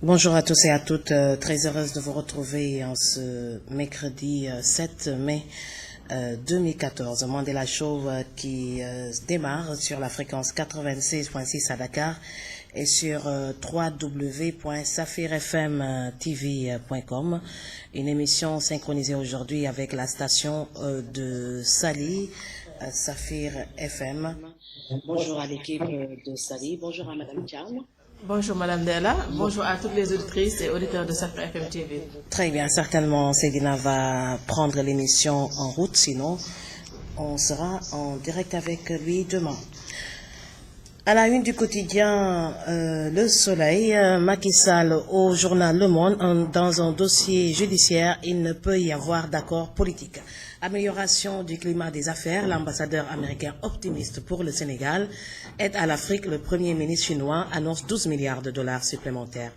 Bonjour à tous et à toutes, très heureuse de vous retrouver en ce mercredi 7 mai 2014, Mandela Show qui démarre sur la fréquence 96.6 à Dakar et sur www.safirfmtv.com, une émission synchronisée aujourd'hui avec la station de Sali, Safir FM. Bonjour à l'équipe de Sali, bonjour à Madame Thiam. Bonjour Madame Della, bonjour à toutes les auditrices et auditeurs de Safir FM TV. Très bien, certainement Cédina va prendre l'émission en route, sinon on sera en direct avec lui demain. À la une du quotidien Le Soleil, Macky Sall au journal Le Monde, dans un dossier judiciaire, il ne peut y avoir d'accord politique. Amélioration du climat des affaires, l'ambassadeur américain optimiste pour le Sénégal. Aide à l'Afrique, le premier ministre chinois annonce 12 milliards de dollars supplémentaires.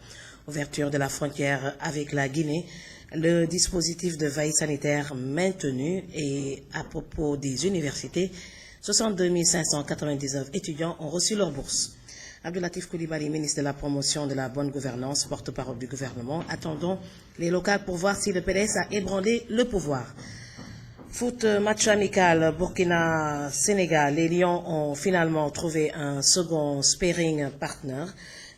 Ouverture de la frontière avec la Guinée, le dispositif de veille sanitaire maintenu. Et à propos des universités, 62 599 étudiants ont reçu leur bourse. Abdoulatif Coulibaly, ministre de la promotion de la bonne gouvernance, porte-parole du gouvernement. Attendons les locales pour voir si le PDS a ébranlé le pouvoir. Foot, match amical Burkina-Sénégal. Les Lions ont finalement trouvé un second sparring partner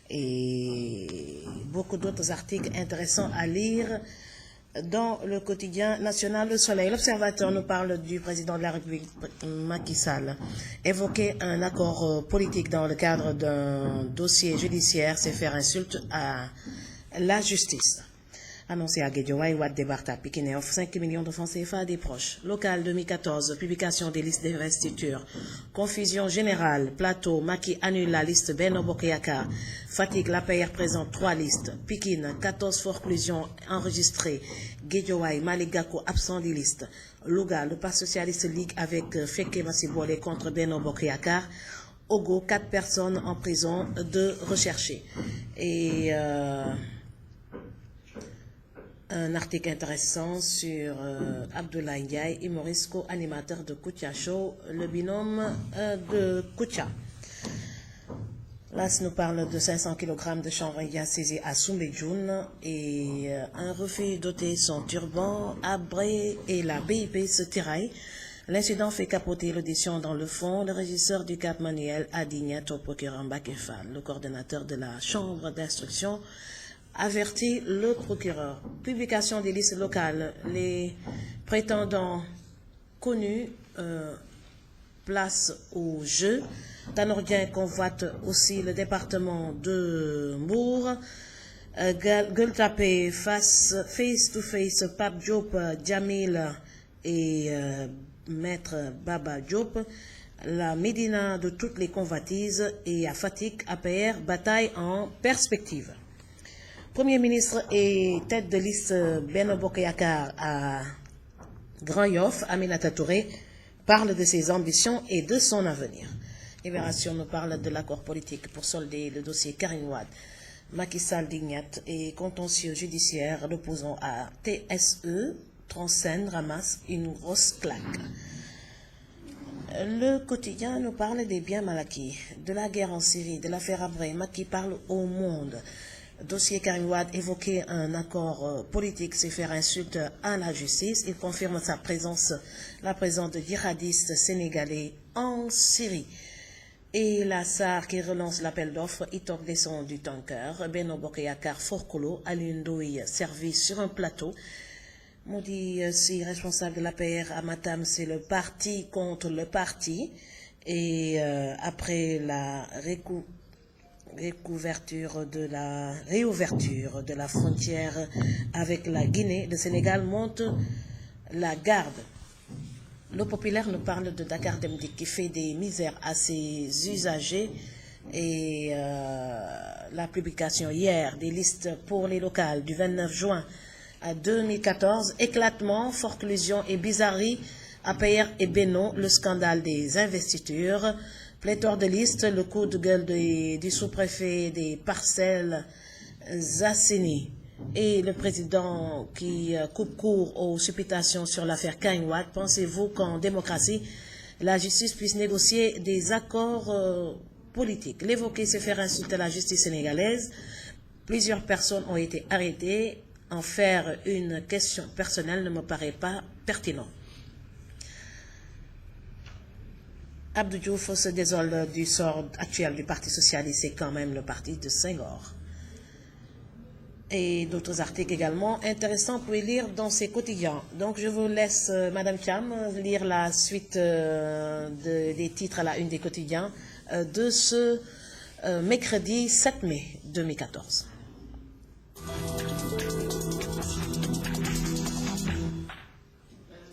et beaucoup d'autres articles intéressants à lire dans le quotidien national Le Soleil. L'Observateur nous parle du président de la République, Macky Sall. Évoquer un accord politique dans le cadre d'un dossier judiciaire, c'est faire insulte à la justice. Annoncé à Guédiawaye, Wade débarque à Pikine et offre 5 millions de francs CFA à des proches. Local 2014, publication des listes d'investiture. Confusion générale, plateau, Macky annule la liste Benno Bokk Yakaar. Fatigue, l'APR présente 3 listes. Pikine, 14 forclusions enregistrées. Guédiawaye, Malick Gakou absent des listes. Louga, le Parti socialiste ligue avec Fekke Massibole contre Benno Bokk Yakaar. Ogo, 4 personnes en prison, 2 recherchées. Et un article intéressant sur Abdoulaye Ndiaye, humoriste co-animateur de Koutia Show, le binôme de Koutia. L'AS nous parle de 500 kg de chanvre indien saisi à Soumbédioune et un refus d'ôter son turban à Bré et la BIP se tiraille. L'incident fait capoter l'audition dans le fond. Le régisseur du Cap Manuel a dit niet au procureur Mbacké Fall. Le coordonnateur de la chambre d'instruction avertit le procureur. Publication des listes locales. Les prétendants connus place au jeu. Tanordien convoite aussi le département de Mbour. Gueule tapée face to face Pape Diop, Djamil et Maître Baba Diop. La Médina de toutes les convoitises et à Fatick, APR, bataille en perspective. Premier ministre et tête de liste Benno Bokk Yakaar à Grand Yoff, Aminata Touré, parle de ses ambitions et de son avenir. Libération nous parle de l'accord politique pour solder le dossier Karim Wade. Macky Sall dignate et contentieux judiciaire, l'opposant à TSE, Transen ramasse une grosse claque. Le quotidien nous parle des biens mal acquis, de la guerre en Syrie, de l'affaire Habré. Macky parle au monde. Dossier Karim Wade, évoquer un accord politique, c'est faire insulte à la justice. Il confirme sa présence, la présence de djihadistes sénégalais en Syrie. Et la SAR qui relance l'appel d'offres, Itok descend du tanker. Benno Bokk Yakaar Forcolo, Alioune Ndoye servi sur un plateau. Maudit si responsable de l'APR à Matam, c'est le parti contre le parti. Et après la réouverture de la frontière avec la Guinée, le Sénégal monte la garde. Le populaire nous parle de Dakar Dem Dikk qui fait des misères à ses usagers et la publication hier des listes pour les locales du 29 juin à 2014, éclatement, forclusion et bizarrerie, APR et Benno, le scandale des investitures. Pléthore de listes, le coup de gueule du sous-préfet des Parcelles Assainies et le président qui coupe court aux supputations sur l'affaire Karim Wade. Pensez-vous qu'en démocratie, la justice puisse négocier des accords politique. L'évoquer, c'est faire insulter la justice sénégalaise. Plusieurs personnes ont été arrêtées. En faire une question personnelle ne me paraît pas pertinent. Abdou Diouf se désole du sort actuel du Parti socialiste, c'est quand même le parti de Senghor. Et d'autres articles également intéressants pour lire dans ces quotidiens. Donc je vous laisse, Madame Thiam, lire la suite des titres à la une des quotidiens de ce mercredi 7 mai 2014.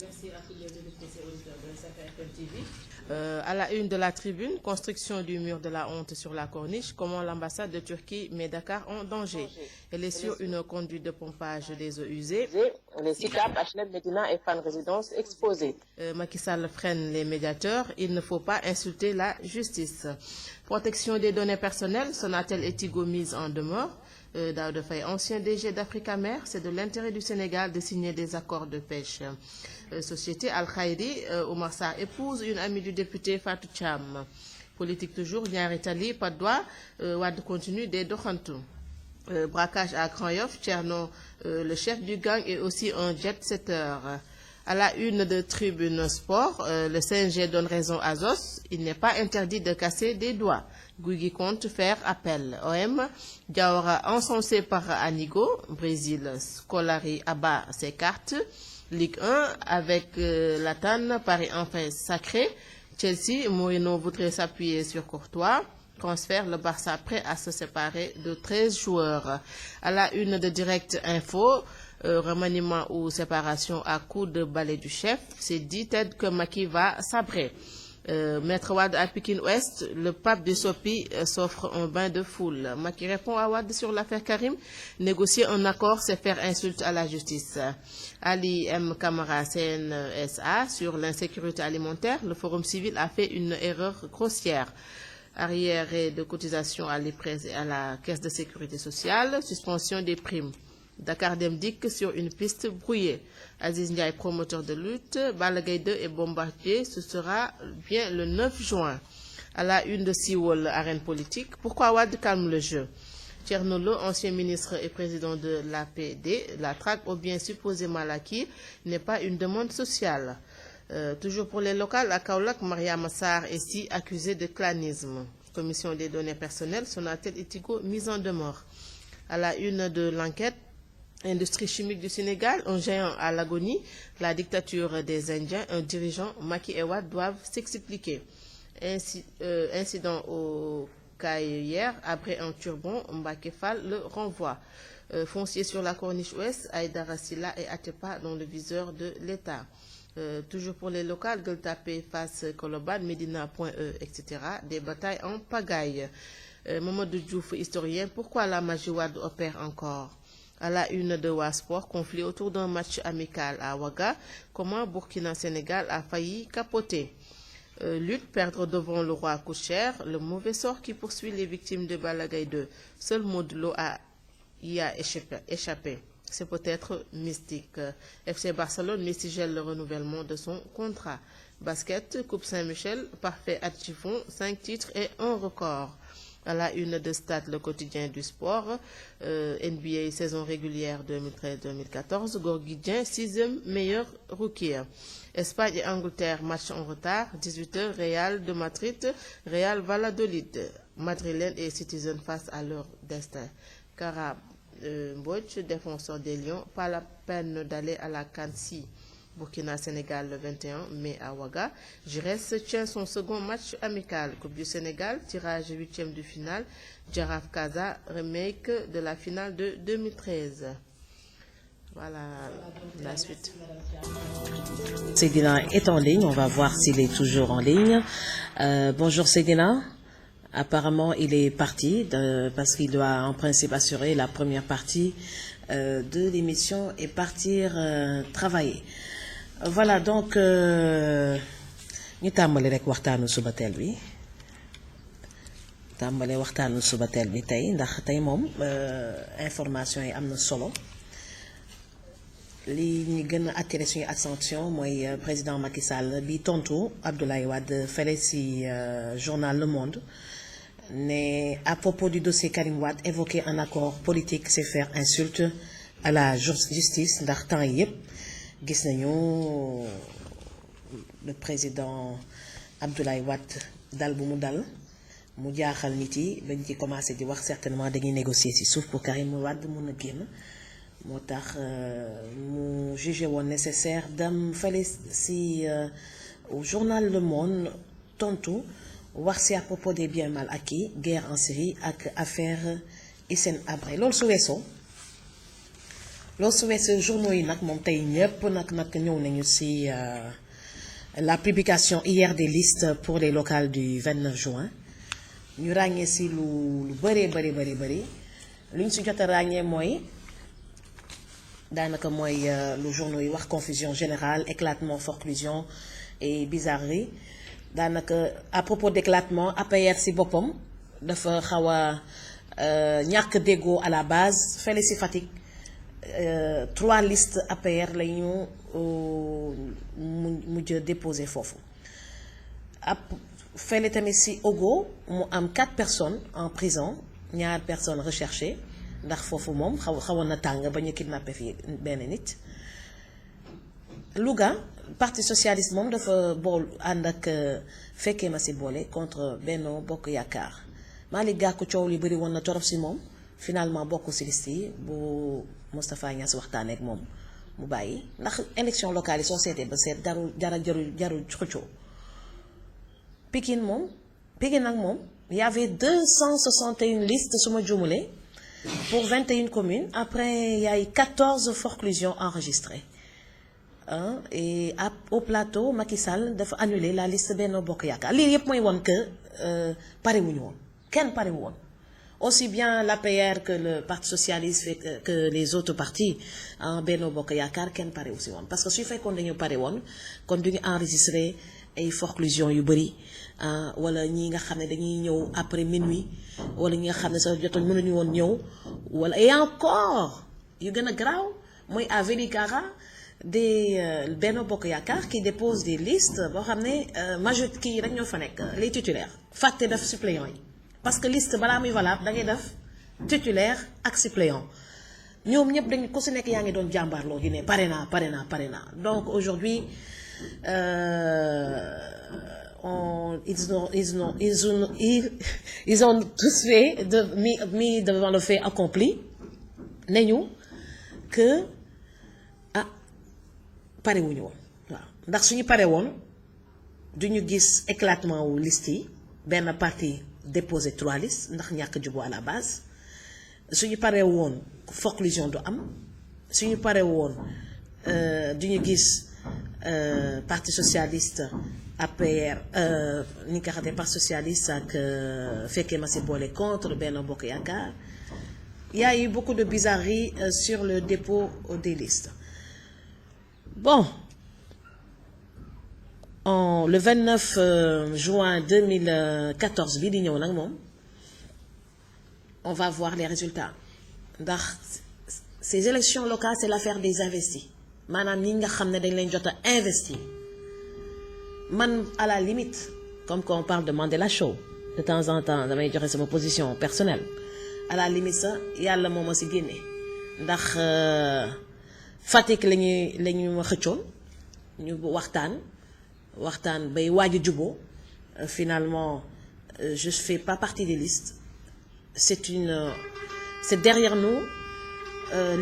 Merci à tous les auditeurs et auditeurs de SafeFM TV. À la une de la tribune, construction du mur de la honte sur la corniche, comment l'ambassade de Turquie met Dakar en danger. Elle est sur une conduite de pompage des eaux usées. Les SICAP, HLM, Médina et Fan Résidence exposés. Macky Sall freine les médiateurs. Il ne faut pas insulter la justice. Protection des données personnelles, Sonatel et Tigo mise en demeure. Daouda Faye, ancien DG d'Africa-Mer, c'est de l'intérêt du Sénégal de signer des accords de pêche. Société Al-Khairi, Oumar Sarr épouse une amie du député Fatou Cham. Politique toujours, Niari Tali, pas de droit, Wad continue des Dokhantou. Braquage à Grand Yoff, Tcherno, le chef du gang est aussi un jet-setter. À la une de Tribune Sport, le CNG donne raison à Zos, il n'est pas interdit de casser des doigts. Guigui compte faire appel. OM, Diawara encensé par Anigo, Brésil, Scolari abat ses cartes. Ligue 1 avec la TAN, Paris enfin sacré. Chelsea, Mourinho voudrait s'appuyer sur Courtois. Transfert, le Barça prêt à se séparer de 13 joueurs. À la une de Direct Info, remaniement ou séparation à coup de balai du chef, c'est dit Ted que Macky va sabrer. Maître Wade à Pékin Ouest, le pape de Sopi s'offre un bain de foule. Macky répond à Wade sur l'affaire Karim. Négocier un accord, c'est faire insulte à la justice. Ali M. Kamara, CNSA, sur l'insécurité alimentaire, le Forum civil a fait une erreur grossière. Arriéré de cotisation à l'IPRES et à la Caisse de sécurité sociale, suspension des primes. Dakar Demdik sur une piste brouillée. Aziz Ndiaye, promoteur de lutte, Balagay 2 et Bombardier, ce sera bien le 9 juin. À la une de Siwol, arène politique, pourquoi Wade calme le jeu? Tchernolo, ancien ministre et président de l'APD, la traque aux biens supposément acquis n'est pas une demande sociale. Toujours pour les locales, à Kaolack, Maria Massar est ici accusée de clanisme. Commission des données personnelles, Sonatel et Tigo mise en demeure. À la une de l'enquête, industrie chimique du Sénégal, un géant à l'agonie, la dictature des Indiens, un dirigeant, Macky et Wade doivent s'expliquer. Incident au CAI hier, après un turban, Mbacké Fall le renvoie. Foncier sur la corniche ouest, Aïdara Silla et Atepa dans le viseur de l'État. Toujours pour les locales, Gueule Tapée face Koloban, Medina.e, etc. Des batailles en pagaille. Mamadou Diouf, historien, pourquoi la magie Wade opère encore? À la une de Wasport, conflit autour d'un match amical à Ouaga. Comment Burkina-Sénégal a failli capoter? Lutte, perdre devant le roi coûte cher. Le mauvais sort qui poursuit les victimes de Balagay 2. Seul Modulo y a échappé. C'est peut-être mystique. FC Barcelone mistigèle le renouvellement de son contrat. Basket, Coupe Saint-Michel, parfait à chiffon, 5 titres et un record. À la une de Stade, le quotidien du sport, NBA saison régulière 2013-2014, Gorguidien, 6e meilleur rookie. Espagne et Angleterre, match en retard, 18h, Real de Madrid, Real Valladolid. Madrilène et Citizen face à leur destin. Cara Mbodj, défenseur des Lions, pas la peine d'aller à la Cannes-Si. Burkina-Sénégal le 21 mai à Ouaga. Giresse tient son second match amical. Coupe du Sénégal, tirage 8e de finale. Giraffe Casa, remake de la finale de 2013. Voilà la suite. Sédina est en ligne, on va voir s'il est toujours en ligne. Bonjour Sédina. Apparemment, il est parti parce qu'il doit en principe assurer la première partie de l'émission et partir travailler. Voilà, donc ñu tàmbali rek waxtaanu subatel bi tey ndax tey moom information yi am na solo li ñu gën a attiré suñu attention mooy président Macky Sall bi tontu Abdoulaye Wade fële ci journal Le Monde à propos du dossier Karim Wade, évoquer un accord politique, c'est faire insulte à la justice ndax temps yëpp gis nañu le président Abdoulaye Wade dal bu mu dal mu jaaxal nit yi bañ ci commencé di wax certainement dañuy négocier ci suuf pour Karim Wade mun a génn moo tax mu jugé woon nécessaire dem fale ci au journal Le Monde tontu wax ci à propos des biens mal acquis guerre en Syrie ak affaire Hissène Habré loolu su weesoo journaux yi nag moom tey ñëpp nag ñëw nañu ci la publication hier des listes pour les locales du 29 juin ñu ràññee ci lu bëree bëri lu ñu ci jot a ràññee mooy daanaka mooy lu journaux yi wax confusion générale éclatement forclusion et bizarrerie daanaka à propos d'éclatement APR ci boppam dafa xaw a ñàkk déggoo à la base fële ci Fatick 3 listes APR la ñu mujj déposé foofu fële tamit ci Ogo mu am 4 personnes en prison 2 personnes recherchées ndax foofu moom xawoon na tàng ba ñu kidnappé fii benn nit Louga parti socialiste moom dafa bool ànd ak fekkee ma ci boole contre Benno Bokk Yaakaar Malick Gakou coow li bëri woon na torop ci moom finalement bokk ci liste yi bu Moustapha Niasse waxtaanee ak moom mu bàyyi ndax élection locale yi soo seetee ba seet jarul xëccoo Pikine nag moom y avait 261 listes su ma juumulee pour 21 communes après il y a eu 14 forclusions enregistrées et au plateau Macky Sall dafa annuler la liste Benno Bokk Yaakaar lii yëpp mooy woon que pare wuñu woon kenn pare wu woon aussi bien l'APR que le parti socialiste que les autres partis Benno Bokk Yaakaar kenn pare wu si woon parce que su fekkoon dañu pare woon kon du ñu enregistré ay forclusion yu bëri wala ñi nga xam ne dañuy ñëw après minuit wala ñi nga xam ne sax jotoon mënuñu woon ñëw wala et encore yu gën a garaaw mooy à Vélingara des Benno Bokk Yaakaar qui dépose des listes boo xam ne majorité kii rek ñoo fa nekk les titulaires fàtte def suppléants yi parce que liste balaa muy valable da ngay def titulaire ak suppléant ñoom ñëpp dañu ku si nekk yaa ngi doon jàmbaarloo di ne pare naa donc aujourd'hui ils ont tous fait mis devant le fait accompli nañu que pare wuñu woon waaw ndax suñu pare woon duñu gis éclatement wu liste yi benn parti déposé 3 listes ndax ñàkk juboo à la base suñu pare woon forclusion du am suñu pare woon duñu gis parti socialiste APR ni nga xam ne parti socialiste ak fekkee ma si boole contre Benno Bokk Yaakaar il y a eu beaucoup de bizarreries sur le dépôt des listes. Bon, le 29 juin 2014 bii di ñëw nag moom on va voir les résultats ndax ces élections locales c'est l'affaire des investis maanaam ñi nga xam ne dañ leen jot a investir man à la limite comme quand on parle de Mandela Show de temps en temps damay joxe sama position personnelle à la limite sax yàlla moo ma si génne ndax Fatick lañu ma xëccoon ñu waxtaan bay waaj a juboo finalement je fais pas partie des listes c'est derrière nous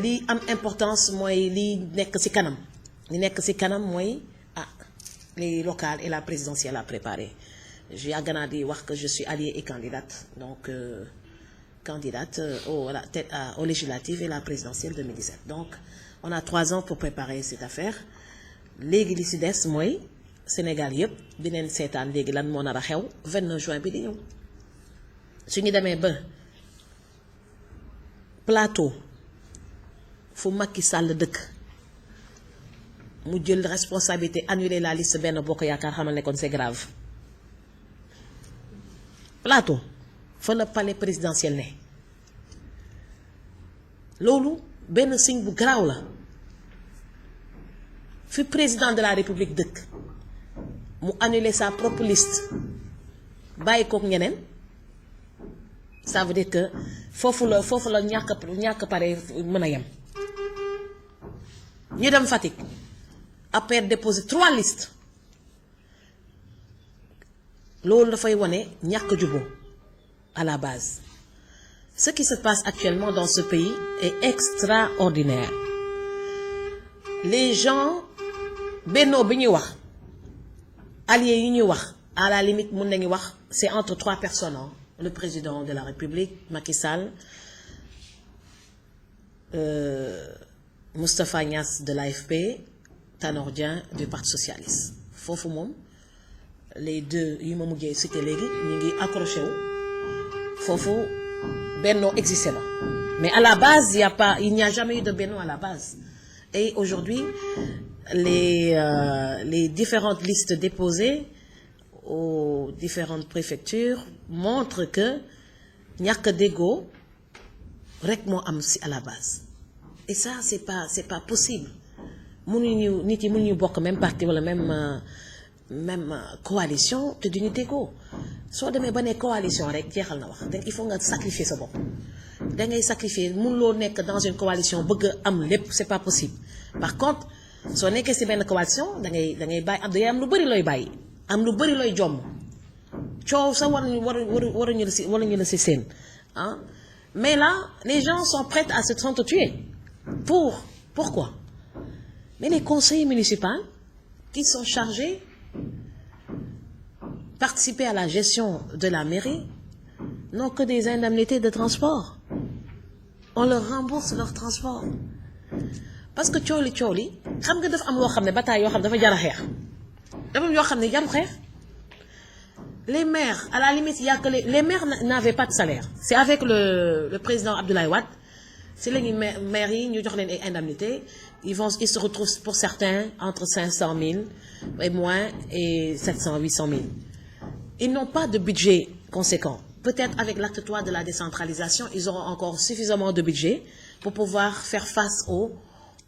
li am importance mooy li nekk ci kanam mooy les locales et la présidentielle à préparer yàgg naa di wax que je suis alliée et candidate donc candidate aux législatives et la présidentielle 2017 donc on a 3 ans pour préparer cette affaire léegi li ci des mooy Sénégal yëpp dineen seetaan léegi lan moo nar a xew 29 juin bi di ñëw su ñu demee ba plateau fu Macky Sall dëkk mu jël responsabilité annuler la liste Benno Bokk Yaakaar xamal ne kon c'est grave plateau fa la palais présidentiel ne loolu benn signe bu garaaw la fi président de la république dëkk mu annuler sa propre liste bàyyi kook ñeneen ça veut dire que foofu la ñàkk pare mën a yem ñu dem Fatick après déposer 3 listes loolu dafay wane ñàkk jubóo à la base. Ce qui se passe actuellement dans ce pays est extraordinaire. Les gens bennoo bi ñuy wax alliés yi ñuy wax à la limite mën nañu wax c'est entre 3 personnes, hein. Le président de la République Macky Sall, Moustapha Niasse de l'AFP, Tanor Dieng du Parti socialiste. Foofu moom les deux yi ma mujjee cité léegi ñu ngi accroché wu foofu Benno existé na mais à la base il n'y a jamais eu de Benno à la base. Et aujourd'hui les différentes listes déposées aux différentes préfectures montrent que ñàkk déggoo rek moo am si à la base. Et ça c'est pas possible. mënuñu nit yi mënuñu bokk même parti wala même coalition te duñu déggoo soo demee ba ne coalition rek jeexal na wax donc il faut nga sacrifier sa bopp da ngay sacrifier mënuloo nekk dans une coalition bëgg am lépp c'est pas possible. Par contre soo nekkee ci benn coalition da ngay bàyyi am lu bari looy bàyyi am lu bari looy jomm coow sa waruñu la ci seen ah mais là les gens sont prêts à s'entretuer pourquoi? Mais les conseillers municipaux qui sont chargés participer à la gestion de la mairie n'ont que des indemnités de transport. On leur rembourse leur transport. Parce que coow li xam nga dafa am loo xam ne bataille yoo xam ne dafa jar a xeex dafa am yoo xam ne jaru xeex. Les maires à la limite il y a que les maires n'avaient pas de salaire. C'est avec le président Abdoulaye Wade c'est léegi maires yi ñu jox leen ay indemnités ils se retrouvent pour certains entre 500 000 et moins et 700 800 000. Ils n'ont pas de budget conséquent. Peut-être avec l'acte 3 de la décentralisation, ils auront encore suffisamment de budget pour pouvoir faire face aux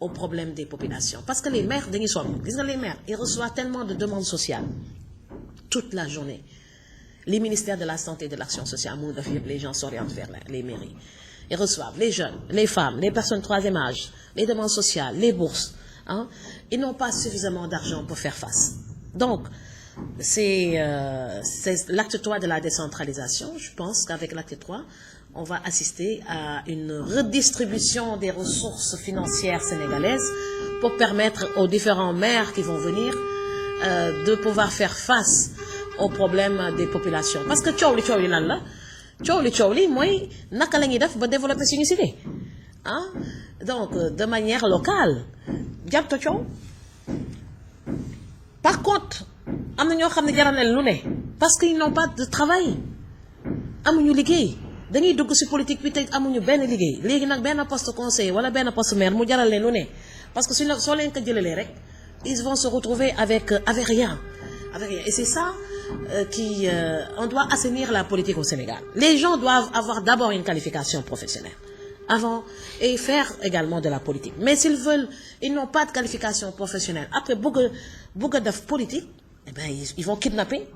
problèmes des populations. Parce que les maires, les maires, ils reçoivent tellement de demandes sociales toute la journée. Les ministères de la Santé et de l'Action sociale, les gens s'orientent vers les mairies. Ils reçoivent les jeunes, les femmes, les personnes 3e âge, les demandes sociales, les bourses. Hein? Ils n'ont pas suffisamment d'argent pour faire face. Donc, c'est l'acte 3 de la décentralisation. Je pense qu'avec l'acte 3, on va assister à une redistribution des ressources financières sénégalaises pour permettre aux différents maires qui vont venir de pouvoir faire face aux problèmes des populations. Parce que coow li lan la coow li mooy naka la ñuy def ba développer suñu cité ah donc de manière locale jarto coow. Par contre am na ñoo xam ne jaral leen lu ne parce qu'ils n'ont pas de travail amuñu liggéey dañuy dugg ci politique bi te amuñu benn liggéey léegi nag benn poste conseiller wala benn poste maire mu jaral leen lu ne parce que soo leen ko jëlalee rek ils vont se retrouver avec rien. Et c'est ça on doit assainir la politique au Sénégal. Les gens doivent avoir d'abord une qualification professionnelle avant et faire également de la politique. Mais ils n'ont pas de qualification professionnelle. Après bëgg a def politique, eh ben ils vont kidnapper.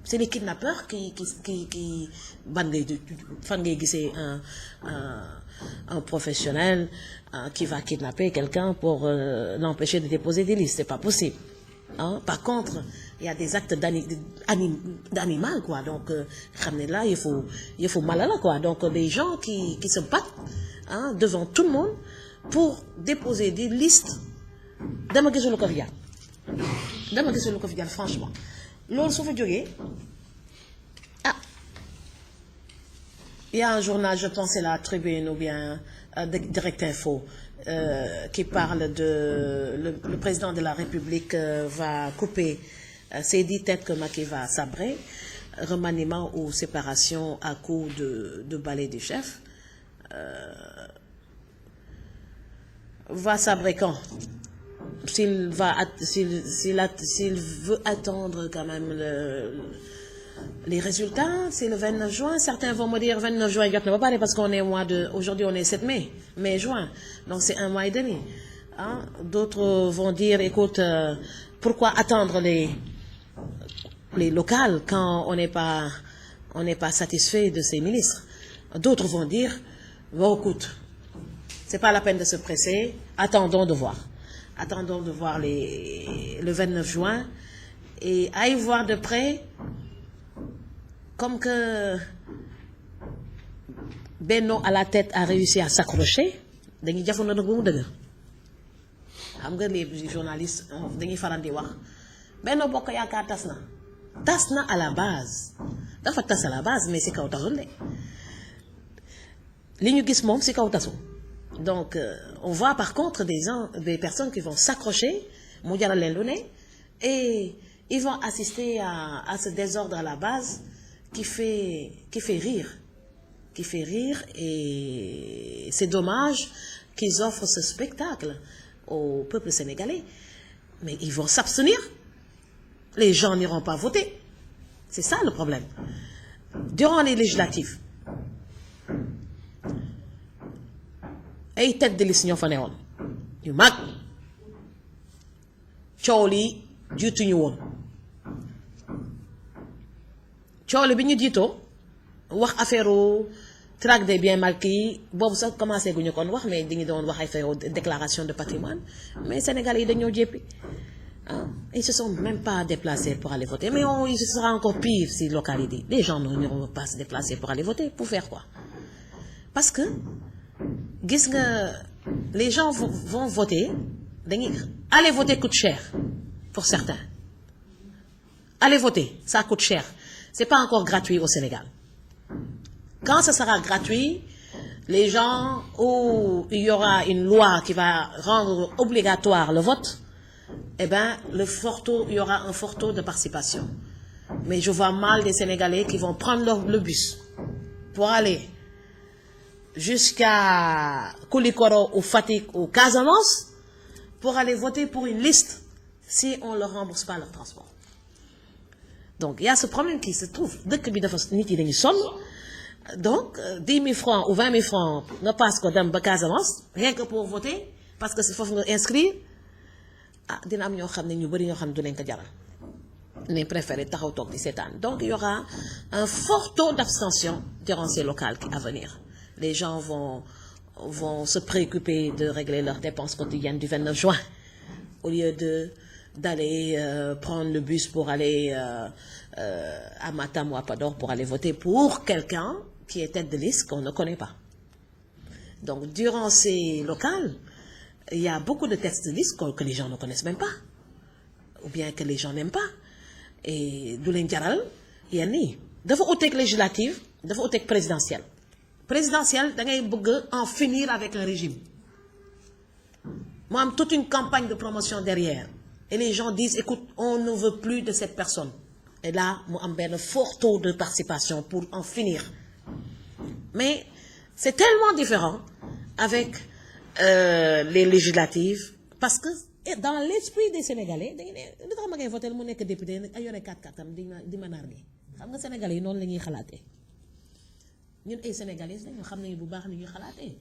C'est les kidnappeurs qui fan ngay gisee un professionnel qui va kidnapper quelqu'un pour l'empêcher de déposer des listes. C'est pas possible. Hein? Par contre, il y a des actes d'animal quoi. Donc là il faut malala quoi. Donc les gens qui se battent devant tout le monde pour déposer des listes dama gisul ko fi jaar franchement loolu su fa jógee il y a un journal, je pense c'est la Tribune ou bien Direct Info qui parle de le président de la République va couper ces 10 têtes que Macky va sabrer, remaniement ou séparation à coup de balai du chef. Va sabrer quand? S'il veut attendre quand même les résultats, c'est le 29 juin. Certains vont me dire 29 juin, je ne vais pas parler parce qu'on est aujourd'hui on est 7 mai, juin. Donc c'est 1 mois et demi. Hein? D'autres vont dire, écoute, pourquoi attendre les locales quand on n'est pas satisfait de ces ministres? D'autres vont dire, bon, écoute, c'est pas la peine de se presser, attendons de voir. Attendons de voir le 29 juin et à y voir de près, comme que Benno à la tête a réussi à s'accrocher, dañuy jafandu nag ba mu dëgër. Xam nga les journalistes dañuy faral di wax Benno Bokk Yaakaar tas na à la base dafa tas à la base mais si kaw tasul de li ñu gis moom si kaw tasul. Donc on voit par contre des personnes qui vont s'accrocher mu jaral leen lu ne et ils vont assister à ce désordre à la base qui fait rire et c'est dommage qu'ils offrent ce spectacle au peuple sénégalais, mais ils vont s'abstenir. Les gens n'iront pas voter. C'est ça le problème. Durant les législatives, ay tête de liste ñoo fa newoon yu mag coow li jiituñu woon coow li bi ñu jiitoo wax affaire traque des biens mal acquis boobu sax commencé guñu kon wax mais dañu doon wax affaire déclaration de patrimoine mais Sénégalais yi dañoo jéppi ils se sont même pas déplacés pour aller voter mais ce sera encore pire si local yi di les gens n'iront pas se déplacer pour aller voter pour faire quoi parce que gis nga les gens vont voter aller voter coûte cher pour certains aller voter ça coûte cher c'est pas encore gratuit au Sénégal. Quand ce sera gratuit, les gens où il y aura une loi qui va rendre obligatoire le vote, eh ben il y aura un fort taux de participation. Mais je vois mal des Sénégalais qui vont prendre le bus pour aller jusqu'à Koulikoro ou Fatick ou Casamance pour aller voter pour une liste si on ne leur rembourse pas leur transport. Donc il y a ce problème qui se trouve. Dëkk bi dafa nit yi dañuy sonn. Donc 10 000 francs ou 20 000 francs nga passe ko dem ba Casamance rien que pour voter parce que c'est foofu nga inscrire dina am ñoo xam ne ñu bari ñoo xam ne du leen ko jaral nañ préféré taxaw toog di seetaan. Donc il y aura un fort taux d'abstention durant ces locales à venir. Les gens vont se préoccuper de régler leurs dépenses quotidiennes du 29 juin au lieu d'aller prendre le bus pour aller à Matam ou à Podor pour aller voter pour quelqu'un qui est tête de liste qu'on ne connaît pas. Donc durant ces locales, il y a beaucoup de têtes de liste que les gens ne connaissent même pas ou bien que les gens n'aiment pas et du leen jaral yenn yi dafa uteeg législative dafa uteeg présidentielle da ngay bëgg en finir avec un régime mu am toute une campagne de promotion derrière et les gens disent écoute on ne veut plus de cette personne et là mu am benn fort taux de participation pour en finir mais c'est tellement différent avec les législatives parce que dans l'esprit des Sénégalais dañu ne lu tax ma ngay voter mu nekk député nag ay yore 4-4 am di ma nargué xam nga Sénégalais yi noonu la ñuy xalaatee ñun ay Sénégalais dañu xam nañu bu baax ni ñuy xalaatee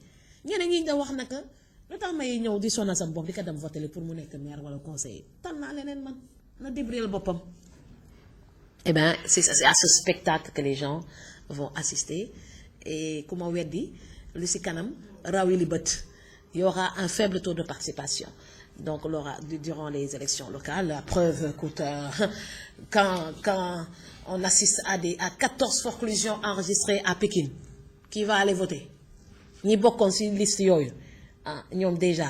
ñeneen ñi da wax naka lu tax may ñëw di sonal sam bopp di ko dem voter pour mu nekk maire wala conseiller tal naa leneen man na débrouiller boppam. Eh bien c'est à ce spectacle que les gens vont assister et ku ma weddi lu si kanam raw yi li bët il y aura un faible taux de participation. Donc durant les élections locales, la preuve écoute quand on assiste à 14 forclusions enregistrées à Pékin, qui va aller voter? Ñi bokkoon ci liste yooyu ñoom déjà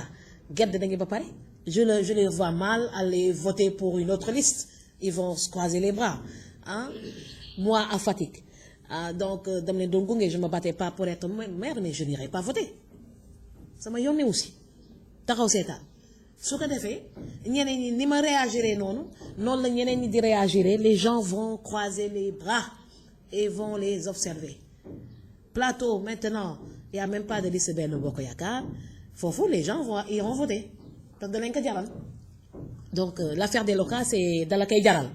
gedd nañu ba pare. Je les vois mal aller voter pour une autre liste. Ils vont se croiser les bras. Moi à Fatick donc dama leen doon gunge je me battais pas pour être maire mais je n'irai pas voter. sama yoon ne aussi taxaw seetaan. su ko defee ñeneen ñi ni ma réagiré noonu la ñeneen ñi di réagiré les gens vont croiser les bras et vont les observer. Plateau maintenant il y a même pas de liste Benno Bokk Yaakaar foofu les gens iront voter parce que danañ ko jaral donc l'affaire des locaux c'est dala koy jaral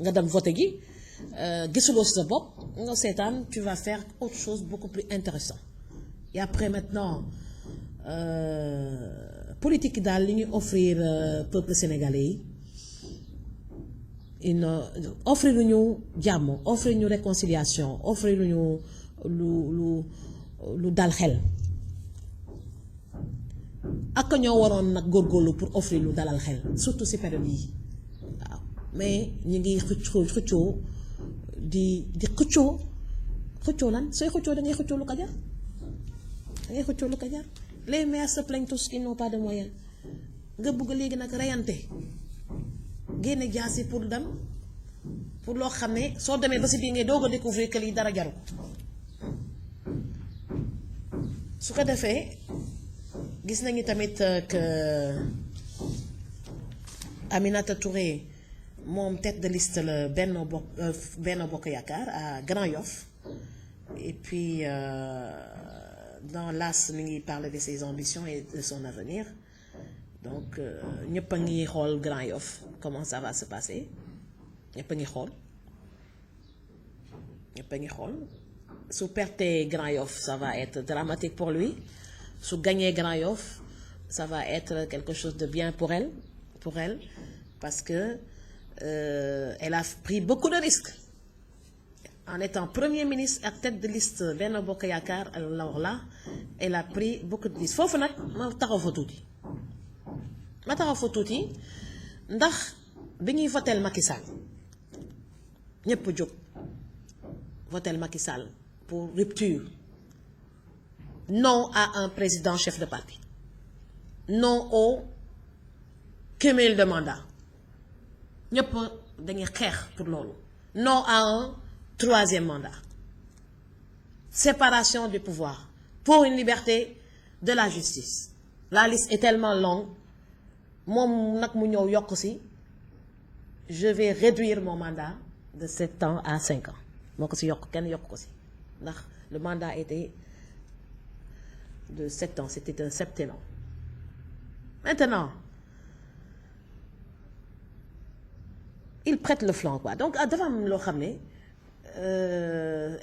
nga dem voter gi gisuloo si sa bopp nga seetaan tu vas faire autre chose beaucoup plus intéressant et après maintenant politique daal li ñuy offrir peuple sénégalais yi offrir ñu jàmm offrir ñu réconciliation offrir ñu lu dal xel ak ñoo waroon nag góorgóorlu pour offrir lu dalal xel surtout ci période yi waaw mais ñu ngi xëccoo di xëccoo lan sooy xëccoo da ngay xëccoo lu ko jar les maires se plaignent tous qu'ils n'ont pas de moyens nga bëgg léegi nag reyante génne jaasi pour dem pour loo xam ne soo demee ba si biir ngay doog a découvrir que lii dara jaru ko su ko defee gis nañu tamit que Aminata Touré moom tête de liste la Benno Bokk Yaakaar à Grand Yoff et puis dans l'AS mi ngi parler de ses ambitions et de son avenir donc ñëpp a ngi xool Grand Yoff comment ça va se passer ñëpp a ngi xool su perdee Grand Yoff ça va être dramatique pour lui su gagné Grand Yoff ça va être quelque chose de bien pour elle parce que elle a pris beaucoup de risques en étant premier ministre ak tête de liste Benno Bokk Yaakaar. Alors là elle a pris beaucoup de risques foofu nag ma taxaw fa tuuti ndax bi ñuy votel Macky Sall ñëpp jóg votel Macky Sall pour rupture, non à un président chef de parti, non au cumul de mandat ñëpp dañuy xeex pour loolu, non à un troisième mandat, séparation du pouvoir pour une liberté de la justice. La liste est tellement longue moom nag mu ñëw yokk si je vais réduire mon mandat de 7 ans à 5 ans moo ko si yokk kenn yokk ko si ndax le mandat était de 7 ans, c'était un septennat. Maintenant il prête le flanc quoi. Donc dafa am loo xam ne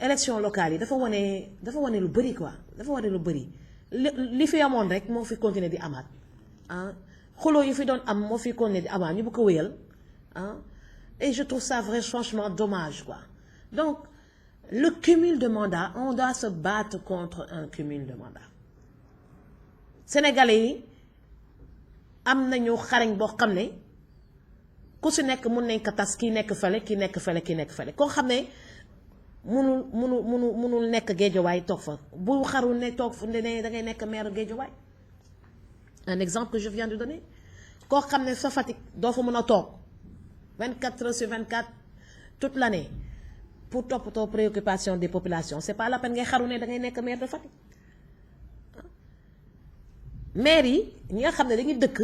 élection locale yi dafa wane lu bëri quoi, dafa wane lu bëri li fi amoon rek moo fi continuer di amaat ah xuloo yi fi doon am moo fi continuer di amaat ñu bu ko wéyal ah et je trouve ça vrai franchement dommage quoi. Donc le cumul de mandats, on doit se battre contre un cumul de mandats. Sénégalais yi am nañu xarañ boo xam ne ku si nekk mun nañ ko tas kii nekk fële kii nekk fële kii nekk fële koo xam ne munul nekk Géejawaay toog fa bu xarul ne toog fu ne da ngay nekk maire Géejawaay. Un exemple que je viens de donner koo xam ne sa Fatick doo fa mën a toog 24 heures sur 24 toute l'année pour toppatoo préoccupation des populations c'est pas la peine ngay xaru ne da ngay nekk maire de Fatick. Maire yi ñi nga xam ne dañuy dëkk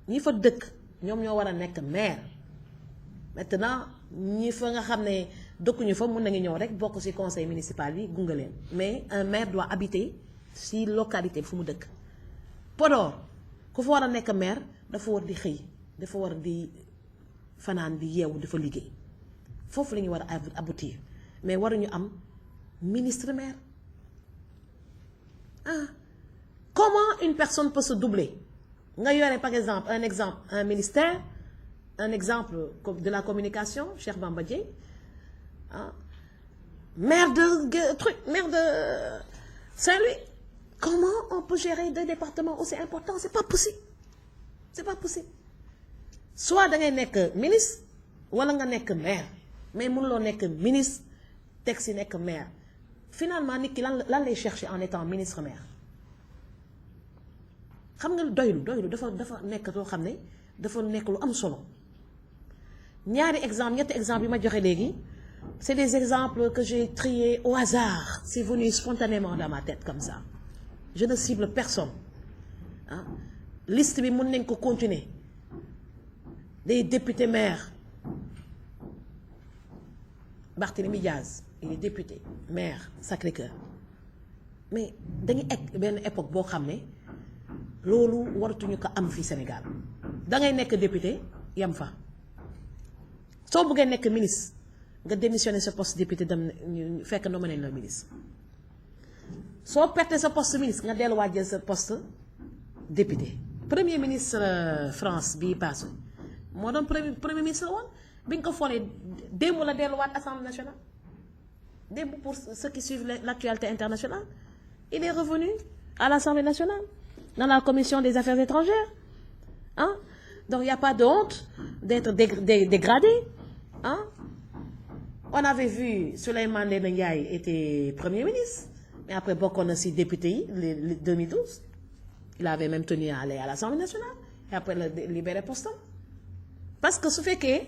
ñi fa dëkk ñoom ñoo war a nekk maire maintenant ñi fa nga xam ne dëkkuñu fa mun nañu ñëw rek bokk ci conseil municipal bi gunge leen mais un maire doit habiter ci localité fu mu dëkk. Podor ku fa war a nekk maire dafa war di xëy dafa war di fanaan di yeewu dafa liggéey foofu la ñu war a aboutir mais waruñu am ministre maire ah. Comment une personne peut se doubler? Nga yore par exemple un ministère, un exemple de la communication, Cheikh Bamba Dièye, ah, maire de Saint-Louis. Comment on peut gérer 2 départements aussi importants? C'est pas possible. C'est pas possible. Soit da ngay nekk ministre wala nga nekk maire mais mënuloo nekk ministre teg si nekk maire. Finalement nit ki lan lay chercher en étant ministre maire. xam nga doylu dafa nekk loo xam ne dafa nekk lu am solo ñetti exemple yi ma joxe léegi c'est des exemples que j'ai triés au hasard, c'est venu spontanément dans ma tête comme ça. Je ne cible personne ah liste bi mën nañ ko continuer des députés maires. Barthélémy Diaz il est député maire Sacré-Cœur mais dañuy benn époque boo xam ne loolu waratuñu ko am fii Sénégal da ngay nekk député yam fa soo bëggee nekk ministre nga démissionner sa poste député dem fekk nommé nañ la ministre soo perte sa poste ministre nga delluwaat jël sa poste député. Premier ministre France bii passé moo doon premier ministre woon bi nga ko foolee démb la delluwaat assemblée nationale Pour ceux qui suivent l'actualité internationale, il est revenu à l'Assemblée nationale, dans la commission des affaires étrangères. Hein? Donc il n'y a pas de honte d'être dégradé. Hein? On avait vu Souleymane Ndéné Ndiaye était Premier ministre, mais après Bokk na si député yi, le 2012. Il avait même tenu à aller à l'Assemblée nationale, et après le libéré postam. Parce que su fekkee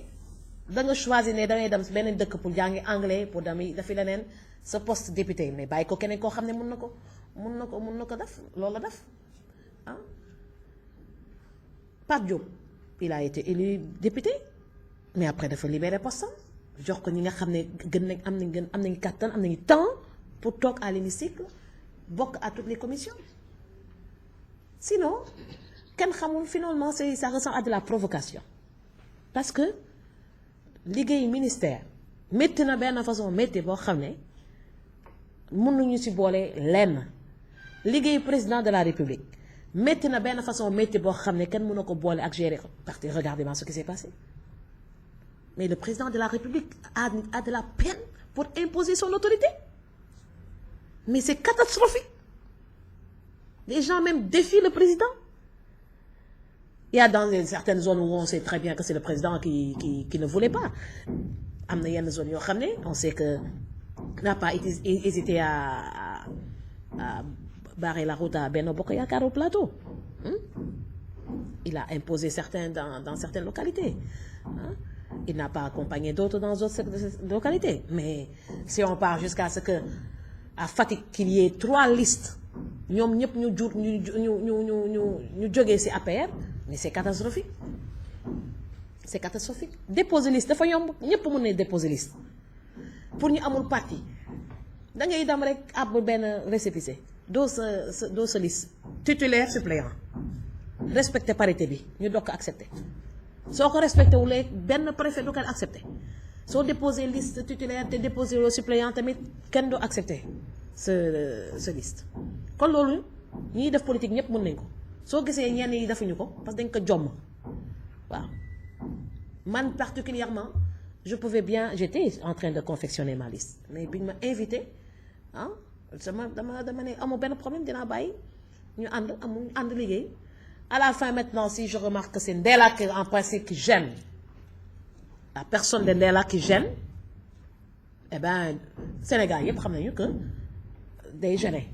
da nga choisir ne dangay dem beneen dëkk pour jàngi anglais pour dami dafi leneen sa poste député mais bàyyi ko keneen koo xam ne mun na ko def loolu la def ah Pape Diop il a été élu député mais après dafa libéré postam jox ko ñi nga xam ne am nañ kàttan am nañu temps pour toog à l'hémicycle bokk à toutes les commissions sinon kenn xamul finalement ça ressemble à de la provocation parce que liggéey ministère métti na benn façon métti boo xam ne mënuñu ci boole lenn liggéey président de la république métti na benn façon métti boo xam ne kenn mënu ko boole ak gérer ko parce que regardez-moi ce qui s'est passé mais le président de la république a de la peine pour imposer son autorité mais c'est catastrophique les gens même défient le président. Il y a dans certaines zones où on sait très bien que c'est le président qui ne voulait pas. Am na yenn zone yoo xam ne on sait que n'a pas hésité à barrer la route à Benno Bokk Yaakaar au plateau. Il a imposé certains dans certaines localités. Il n'a pas accompagné d'autres dans d'autres localités. Mais si on part jusqu'à ce que à Fatick qu'il y ait 3 listes ñoom ñëpp ñu jógee ci APR. Mais c'est catastrophique. C'est catastrophique. Déposer liste dafa yomb ñëpp mën na déposer liste pour ñu amul parti da ngay dem rek ab benn récépissé doo sa liste titulaire suppléant respecter parité bi ñu doog ko accepter soo ko respecté wulee benn préfet du ko accepter soo déposer liste titulaire te déposer le suppléant tamit kenn du accepter sa liste kon loolu ñiy def politique ñëpp mën nañ ko. soo gisee ñenn yi defuñu ko parce que dañ ko jomm waaw man particulièrement j'étais en train de confectionner ma liste mais biñ ma invité dama ne amoo benn problème dinaa bàyyi ñu ànd liggéey à la fin maintenant si je remarque que c'est Ndella qui en principe qui gêne la personne de Ndella qui gêne eh ben Sénégal yëpp xam nañu que day gêner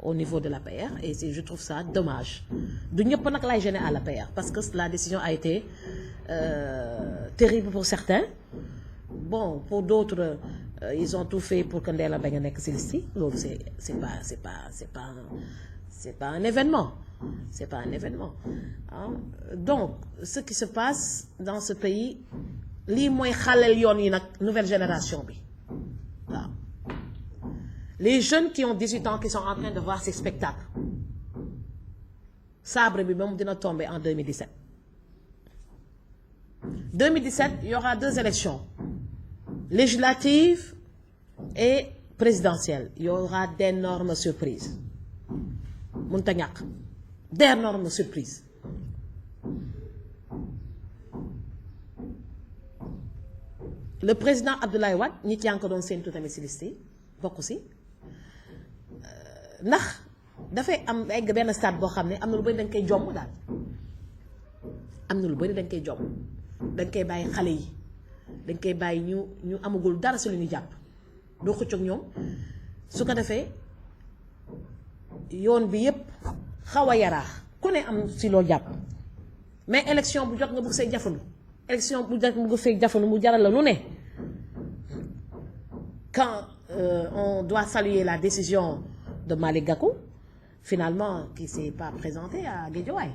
au niveau de l'APR et je trouve ça dommage du ñëpp nag lay gêner à l'APR parce que la décision a été terrible pour certains bon pour d'autres ils ont tout fait pour que Ndella bañ a nekk ci liste yi loolu c'est pas un événement donc ce qui se passe dans ce pays lii mooy xaleel yoon yi nag nouvelle génération bi waaw les jeunes qui ont 18 ans qui sont en train de voir ces spectacles sabre bi moom dina tomber en 2017 il y aura 2 élections législatives et présidentielles il y aura d'énormes surprises mënta ñàkk d'énormes surprises le président Abdoulaye Wade nit yaa ngi ko doon séntu tamit ci liste yi bokk ci ndax dafay am egg benn stade boo xam ne am na lu bari dañ koy jomm daal am na lu bari dañ koy jomm dañ koy bàyyi xale yi dañ koy bàyyi ñu amagul dara ci lu ñu jàpp doo xëccoog ñoom su ko defee yoon bi yépp xaw a yaraax ku ne am ci loo jàpp mais élection bu jot nga bëgg say jafandu élection bu jot nga bëgg say jafandu mu jaral la lu ne quand on doit saluer la décision de Malick Gakou finalement qui s'est pas présenté à Guédiawaye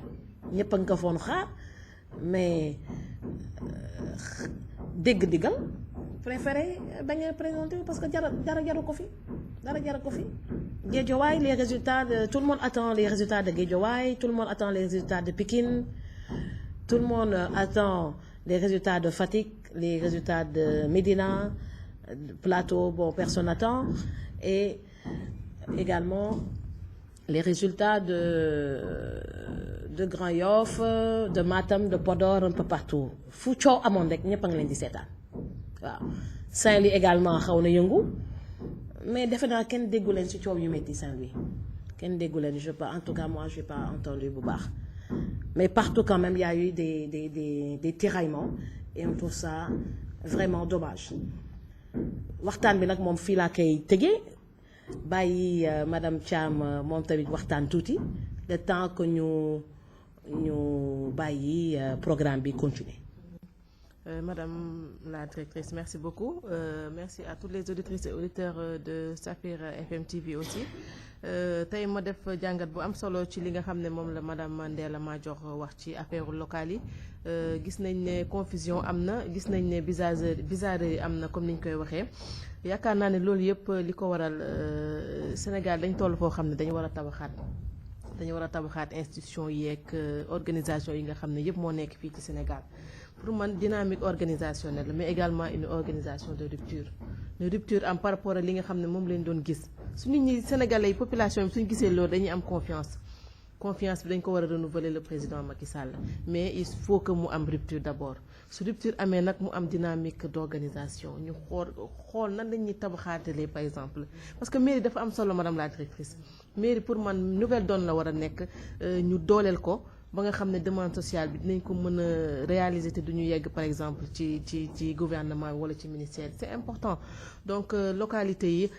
ñëpp a nga ko foon xaar mais dégg-diggal préféré bañ a présenté parce que dara jaru ko fi Guédiawaye les résultats de tout le monde attend les résultats de Guédiawaye tout le monde attend les résultats de Pikine tout le monde attend les résultats de Fatick les résultats de Médina Plateau bon personne n'attend et également les résultats de Grand Yoff de Matam de Podor un peu partout fu coow amoon rek ñëpp a ngi leen di seetaan waaw Saint-Louis également xaw na yëngu mais defe naa kenn déggu leen ci coow yu metti Saint-Louis kenn déggu leen je pas en tout cas moi j'ai pas entendu bu baax mais partout quand même il y a eu des tiraillements et on trouve ça vraiment dommage waxtaan bi nag moom fii laa koy tëjee bàyyi madame Thiam moom tamit waxtaan tuuti le temps que ñu bàyyi programme bi continuer. Madame la directrice, merci beaucoup. Merci à toutes les auditrices et auditeurs de Safir FM TV aussi. Tey ma def jàngat bu am solo ci li nga xam ne moom la madame Ndella Madior wax ci affaire locale yi gis nañ ne confusion am na gis nañ ne bizarrerie am na comme ni ñu koy waxee yaakaar naa ne loolu yëpp li ko waral Sénégal dañ toll foo xam ne dañu war a tabaxaat institution yeeg organisation yi nga xam ne yëpp moo nekk fii ci Sénégal. Pour man dynamique organisationnelle mais également une organisation de rupture am par rapport à li nga xam ne moom lañ doon gis su nit ñi sénégalais yi population bi suñu gisee loolu dañuy am confiance bi dañ ko war a renouveler le président Macky Sall mais il faut que mu am rupture d'abord su rupture amee nag mu am dynamique d'organisation ñu xool nan lañ ñuy tabaxaatalee par exemple parce que mairie dafa am solo madame la directrice mairie pour man nouvelle donne la war a nekk ñu dooleel ko ba nga xam ne demande sociale bi dinañ ko mën a réaliser te duñu yegg par exemple ci gouvernement wala ci ministère c'est important donc localité yi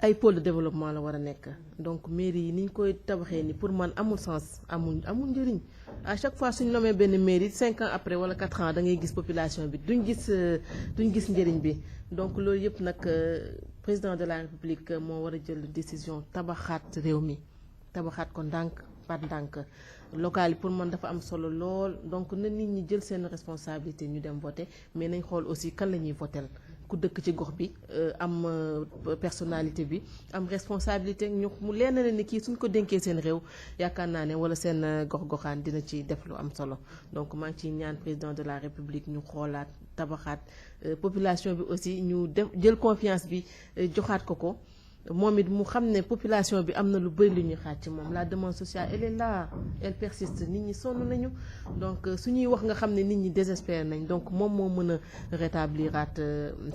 ay pôle de développement la war a nekk donc mairie yi ni ñu koy tabaxee ni pour man amul sens amul njëriñ à chaque fois suñu nommé benn mairie 5 ans après wala 4 ans da ngay gis population bi duñ gis njëriñ bi donc loolu yëpp nag président de la république moo war a jël décision tabaxaat réew mi tabaxaat ko ndànk par ndànk local yi pour man dafa am solo lool donc na nit ñi jël seen responsabilité ñu dem voter mais nañ xool aussi kan la ñuy voter ku dëkk ci gox bi am personnalité bi am responsabilité ñu mu leen ne ni kii suñ ko dénkee seen réew yaakaar naa ne wala seen gox-goxaan dina ci def lu am solo donc maa ngi ciy ñaan président de la république ñu xoolaat tabaxaat population bi aussi ñu def jël confiance bi joxaat ko moom it mu xam ne population bi am na lu bëri lu ñuy xaar ci moom la demande sociale elle est là elle persiste nit ñi sonn nañu donc suñuy wax nga xam ne nit ñi désespéré nañ donc moom moo mën a rétabliraat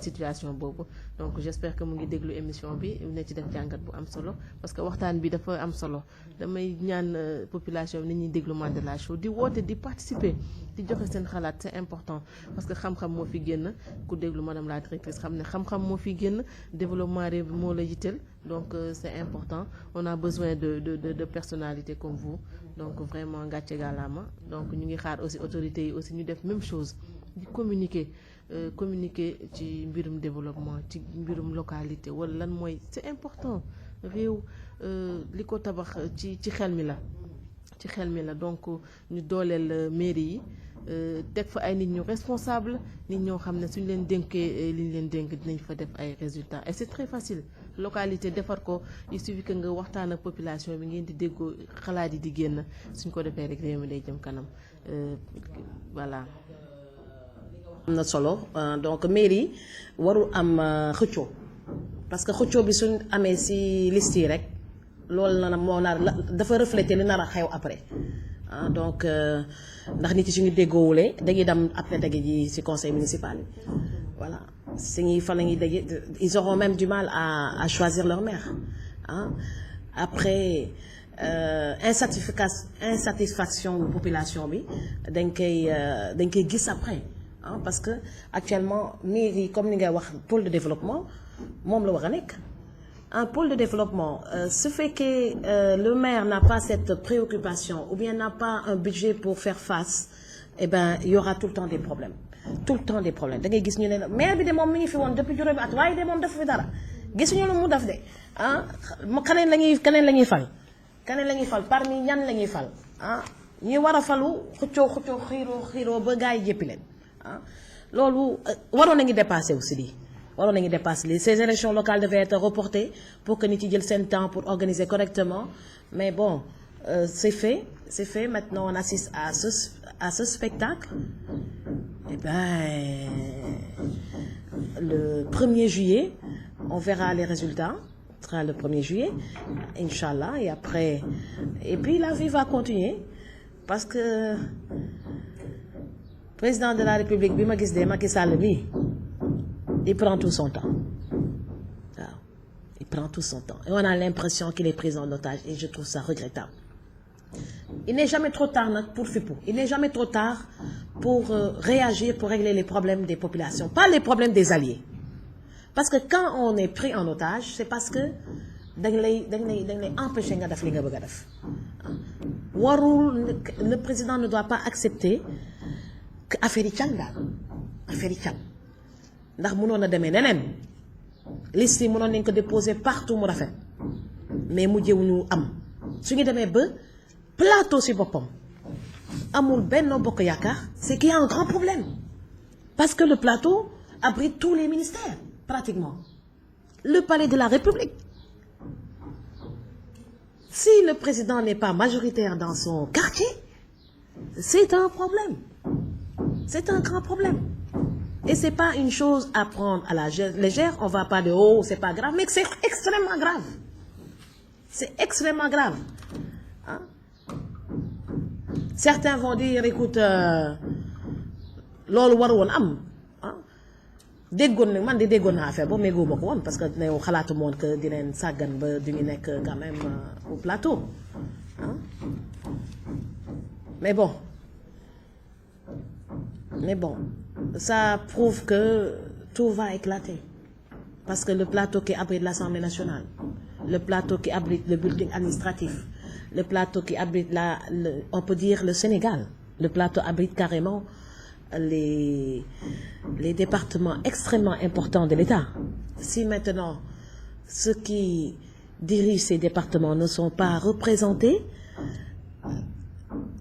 situation boobu donc j'espère que mu ngi déglu émission bi ne ci def jàngat bu am solo parce que waxtaan bi dafa am solo damay ñaan population bi nit ñi déglu Mandela Show di woote di participer di joxe seen xalaat c'est important parce que xam-xam moo fi génn ku déglu madame la directrice xam ne xam-xam moo fi génn développement réew bi moo la yitteel donc c'est important on a besoin de personnalités comme vous donc vraiment ngàcce gàllaama donc ñu ngi xaar aussi autorités yi aussi ñu def même chose di communiquer ci mbirum développement ci mbirum localité wala lan mooy c'est important réew li ko tabax ci xel mi la donc ñu dooleel mairie yi teg fa ay nit ñu responsable nit ñoo xam ne suñ leen dénkee li ñu leen dénk dinañ fa def ay résultats et c'est très facile localité defar ko il suffit que nga waxtaan ak population bi ngeen di déggoo xalaat yi di génn suñ ko defee rek réew mi day jëm kanam voilà. am na solo donc mairie warul am xëccoo parce que xëccoo bi suñ amee ci liste yi rek loolu moo nar dafa refléter li nar a xew après donc ndax nit yi suñu déggoowulee dañuy dem après daje ji ci conseil municipal bi voilà suñuy fan la ñuy daje ils auront même du mal à choisir leur maire après insatisfaction population bi dañ koy gis après parce que actuellement mairie comme ni ngay wax pôle de développement moom la war a nekk un pôle de développement ce fait que le maire n'a pas cette préoccupation ou bien n'a pas un budget pour faire face eh ben il y aura tout le temps des problèmes da ngay gis ñu ne maire bi de moom mi ngi fi woon depuis juróomi at waaye de moom def fi dara gisuñu lu mu def de keneen la ñuy fal parmi ñan la ñuy fal ñi war a falu xëccoo xiiroo ba gars yi jéppi leen loolu waroon nañu dépasser aussi lii ces élections locales devaient être reportées pour que nit yi jël seen temps pour organiser correctement mais bon c'est fait maintenant on assiste à ce spectacle et ben le 1er juillet on verra les résultats ce sera le 1er juillet Inch'Allah et puis la vie va continuer parce que président de la République bi ma gis de Macky Sall bi il prend tout son temps waaw prend tout son temps. Et on a l'impression qu'il est pris en otage et je trouve ça regrettable. Il n'est jamais trop tard pour FIPO. Il n'est jamais trop tard pour réagir, pour régler les problèmes des populations, pas les problèmes des alliés. Parce que quand on est pris en otage, c'est parce que le président ne doit pas accepter que affaire yi càng daal affaire yi càng ndax mënoon a demee neneen liste yi mënoon nañ ko déposer partout mu rafet mais mujjewuñu am su ñu demee ba plateau si boppam amul Benno Bokk Yaakaar c'est qu'il y a un grand problème parce que le plateau abrite tous les ministères pratiquement le palais de la République. Si le président n'est pas majoritaire dans son quartier, c'est un problème. C'est un grand problème. Et c'est pas une chose à prendre à la légère. On va pas dire, oh, c'est pas grave, mais c'est extrêmement grave. C'est extrêmement grave. Hein? Certains vont dire, écoute, lolu war won am. Déggoon nag man de déggoon naa affaire boobu mais góob ma ko woon parce que ne xalaatu moon que dinañ sàggan ba duñu nekk quand même au plateau hein? Mais bon ça prouve que tout va éclater parce que le plateau qui abrite l'Assemblée nationale, le plateau qui abrite le building administratif, le plateau qui abrite on peut dire le Sénégal, le plateau abrite carrément les départements extrêmement importants de l'État. Si maintenant ceux qui dirigent ces départements ne sont pas représentés,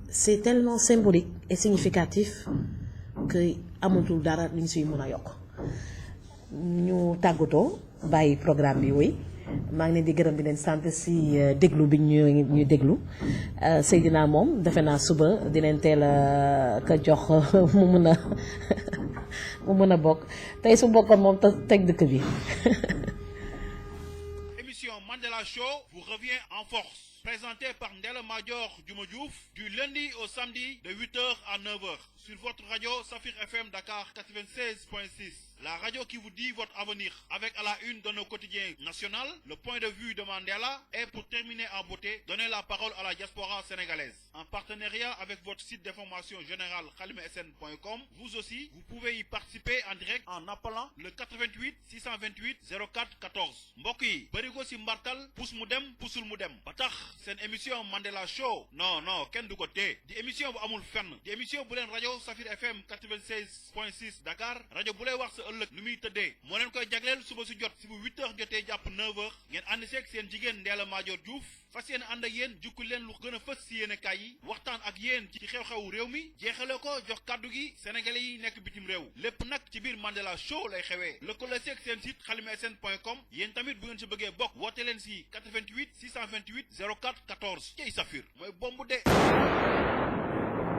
c'est tellement symbolique et significatif que amatul dara luñ suy mën a yokk ñu tàggatoo bàyyi programme bi woy maa ngi leen di gërëm di leen sant si déglu bi ñu déglu Seydina moom defe naa suba di leen teel a ka jox mu mën a bokk tey su bokkoon moom teg dëkk bi. Émission Mandela Show vous revient en force, présentée par Ndella Madior Diouma Diouf du lundi au samedi de 8h à 9h sur votre radio Safir FM Dakar 96.6. La radio qui vous dit votre avenir, avec à la une de nos quotidiens nationaux, le point de vue de Mandela, et pour terminer en beauté, donner la parole à la diaspora sénégalaise. En partenariat avec votre site d'information générale khalimesn.com, vous aussi, vous pouvez y participer en direct en appelant le 88 628 04 14. Mbokk yi, barigo si mbartal, pousse mu dem, poussul mu dem. Ba tax seen émission Mandela Show, non kenn du ko tee. Di émission bu amul fenn, di émission bu leen radio Safir FM 96.6 Dakar, radio bu lay wax sa ëllëg nu muy tëddee moo leen koy jagleel suba su jot si bu 8h jotee jàpp 9h ngeen ànd seeg seen jigéen Ndella Madior Diouf fas yéene ànd ak yéen jukki leen lu gën a fës si yéene kaay yi waxtaan ak yéen ci xew-xewu réew mi jeexale ko jox kàddu gi sénégalais yi nekk bitim réew lépp nag ci biir Mandela Show lay xewee lëkkale seeg seen site khalimesn.com yéen tamit bu ngeen si bëggee bokk woote leen si 88 628 04 14 cey Safir mooy bombu de